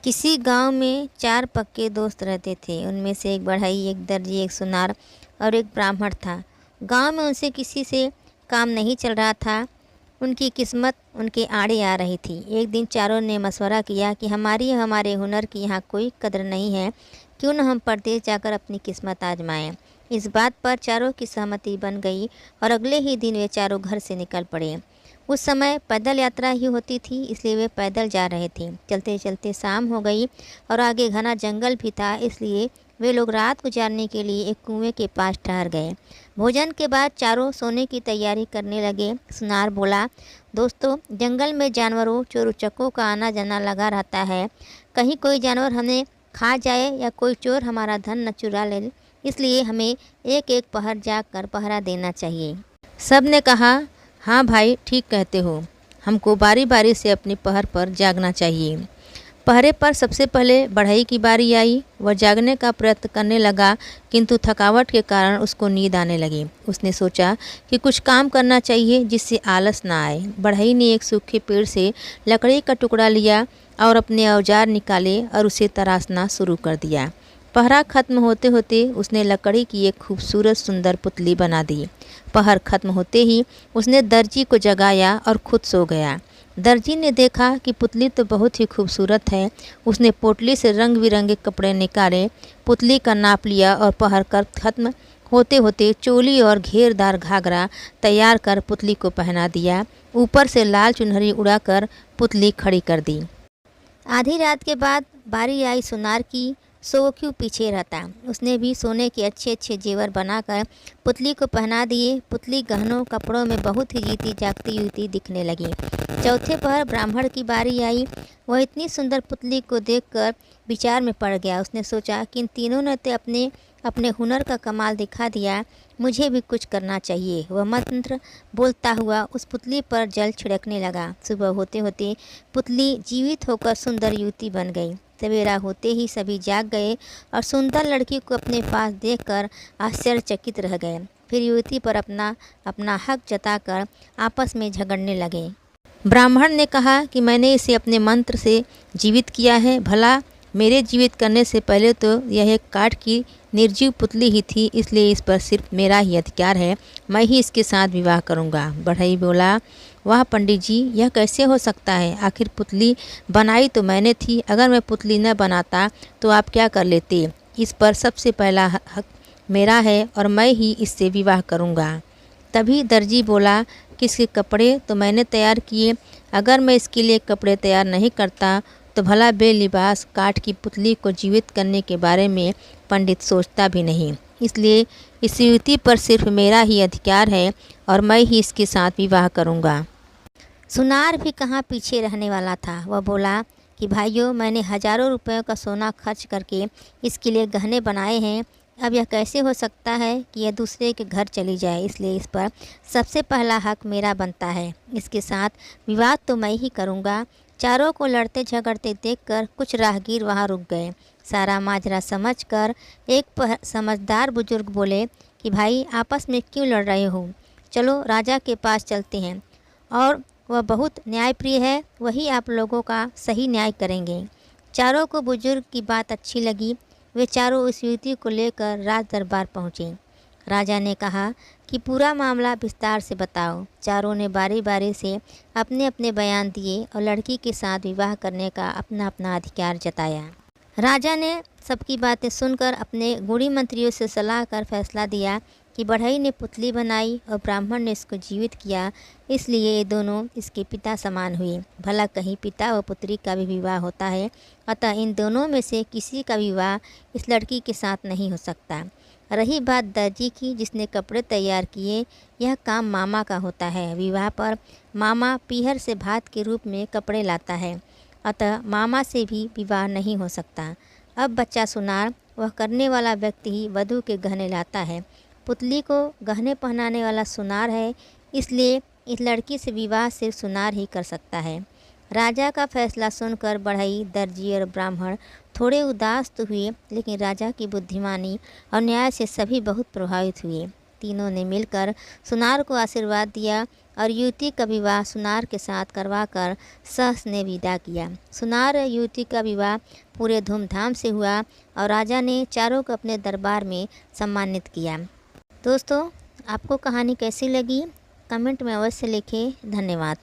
किसी गांव में 4 पक्के दोस्त रहते थे। उनमें से एक बढ़ई, एक दर्जी, एक सुनार और एक ब्राह्मण था। गांव में उनसे किसी से काम नहीं चल रहा था। उनकी किस्मत उनके आड़े आ रही थी। एक दिन चारों ने मशवरा किया कि हमारे हुनर की यहाँ कोई कदर नहीं है, क्यों न हम परदेश जाकर अपनी किस्मत आजमाएं। इस बात पर चारों की सहमति बन गई और अगले ही दिन वे चारों घर से निकल पड़े। उस समय पैदल यात्रा ही होती थी, इसलिए वे पैदल जा रहे थे। चलते चलते शाम हो गई और आगे घना जंगल भी था, इसलिए वे लोग रात गुजारने के लिए एक कुएं के पास ठहर गए। भोजन के बाद चारों सोने की तैयारी करने लगे। सुनार बोला, दोस्तों, जंगल में जानवरों, चोर उचक्कों का आना जाना लगा रहता है। कहीं कोई जानवर हमें खा जाए या कोई चोर हमारा धन न चुरा ले, इसलिए हमें एक एक पहर जाग कर पहरा देना चाहिए। सब ने कहा, हाँ भाई, ठीक कहते हो, हमको बारी बारी से अपनी पहर पर जागना चाहिए। पहरे पर सबसे पहले बढ़ई की बारी आई। वह जागने का प्रयत्न करने लगा, किंतु थकावट के कारण उसको नींद आने लगी। उसने सोचा कि कुछ काम करना चाहिए जिससे आलस ना आए। बढ़ई ने एक सूखे पेड़ से लकड़ी का टुकड़ा लिया और अपने औजार निकाले और उसे तराशना शुरू कर दिया। पहरा खत्म होते होते उसने लकड़ी की एक खूबसूरत सुंदर पुतली बना दी। पहर खत्म होते ही उसने दर्जी को जगाया और खुद सो गया। दर्जी ने देखा कि पुतली तो बहुत ही खूबसूरत है। उसने पोटली से रंग बिरंगे कपड़े निकाले, पुतली का नाप लिया और पहर कर खत्म होते होते चोली और घेरदार घाघरा तैयार कर पुतली को पहना दिया। ऊपर से लाल चुनरी उड़ाकर पुतली खड़ी कर दी। आधी रात के बाद बारी आई सुनार की। सो वो क्यों पीछे रहता। उसने भी सोने के अच्छे अच्छे जेवर बनाकर पुतली को पहना दिए। पुतली गहनों कपड़ों में बहुत ही जीती जागती हुई दिखने लगी। चौथे पहर ब्राह्मण की बारी आई। वह इतनी सुंदर पुतली को देखकर विचार में पड़ गया। उसने सोचा कि इन तीनों ने तो अपने अपने हुनर का कमाल दिखा दिया, मुझे भी कुछ करना चाहिए। वह मंत्र बोलता हुआ उस पुतली पर जल छिड़कने लगा। सुबह होते होते पुतली जीवित होकर सुंदर युवती बन गई। सवेरा होते ही सभी जाग गए और सुंदर लड़की को अपने पास देखकर आश्चर्यचकित रह गए। फिर युवती पर अपना अपना हक जताकर आपस में झगड़ने लगे। ब्राह्मण ने कहा कि मैंने इसे अपने मंत्र से जीवित किया है। भला मेरे जीवित करने से पहले तो यह एक काठ की निर्जीव पुतली ही थी, इसलिए इस पर सिर्फ मेरा ही अधिकार है। मैं ही इसके साथ विवाह करूंगा। बढ़ई बोला, वाह पंडित जी, यह कैसे हो सकता है? आखिर पुतली बनाई तो मैंने थी। अगर मैं पुतली न बनाता तो आप क्या कर लेते? इस पर सबसे पहला हक मेरा है और मैं ही इससे विवाह करूंगा। तभी दर्जी बोला, किसके कपड़े तो मैंने तैयार किए। अगर मैं इसके लिए कपड़े तैयार नहीं करता तो भला बेलिबास काठ की पुतली को जीवित करने के बारे में पंडित सोचता भी नहीं। इसलिए इस युवती पर सिर्फ मेरा ही अधिकार है और मैं ही इसके साथ विवाह करूंगा। सुनार भी कहाँ पीछे रहने वाला था। वह बोला कि भाइयों, मैंने हजारों रुपयों का सोना खर्च करके इसके लिए गहने बनाए हैं। अब यह कैसे हो सकता है कि यह दूसरे के घर चली जाए? इसलिए इस पर सबसे पहला हक मेरा बनता है। इसके साथ विवाह तो मैं ही करूँगा। चारों को लड़ते झगड़ते देखकर कुछ राहगीर वहाँ रुक गए। सारा माजरा समझकर एक समझदार बुजुर्ग बोले कि भाई, आपस में क्यों लड़ रहे हो? चलो राजा के पास चलते हैं, और वह बहुत न्यायप्रिय है, वही आप लोगों का सही न्याय करेंगे। चारों को बुजुर्ग की बात अच्छी लगी। वे चारों उस युवती को लेकर राज दरबार पहुँचे। राजा ने कहा कि पूरा मामला विस्तार से बताओ। चारों ने बारी बारी से अपने अपने बयान दिए और लड़की के साथ विवाह करने का अपना अपना अधिकार जताया। राजा ने सबकी बातें सुनकर अपने गुणी मंत्रियों से सलाह कर फैसला दिया कि बढ़ई ने पुतली बनाई और ब्राह्मण ने इसको जीवित किया, इसलिए ये दोनों इसके पिता समान हुए। भला कहीं पिता व पुत्री का भी विवाह होता है, अतः इन दोनों में से किसी का विवाह इस लड़की के साथ नहीं हो सकता। रही बात दर्जी की, जिसने कपड़े तैयार किए, यह काम मामा का होता है। विवाह पर मामा पीहर से भात के रूप में कपड़े लाता है, अतः मामा से भी विवाह नहीं हो सकता। अब बच्चा सुनार, वह करने वाला व्यक्ति ही वधू के गहने लाता है। पुतली को गहने पहनाने वाला सुनार है, इसलिए इस लड़की से विवाह सिर्फ सुनार ही कर सकता है। राजा का फैसला सुनकर बढ़ई, दर्जी और ब्राह्मण थोड़े उदास तो हुए, लेकिन राजा की बुद्धिमानी और न्याय से सभी बहुत प्रभावित हुए। तीनों ने मिलकर सुनार को आशीर्वाद दिया और युवती का विवाह सुनार के साथ करवाकर सहस ने विदा किया। सुनार युवती का विवाह पूरे धूमधाम से हुआ और राजा ने चारों को अपने दरबार में सम्मानित किया। दोस्तों, आपको कहानी कैसी लगी कमेंट में अवश्य लिखें। धन्यवाद।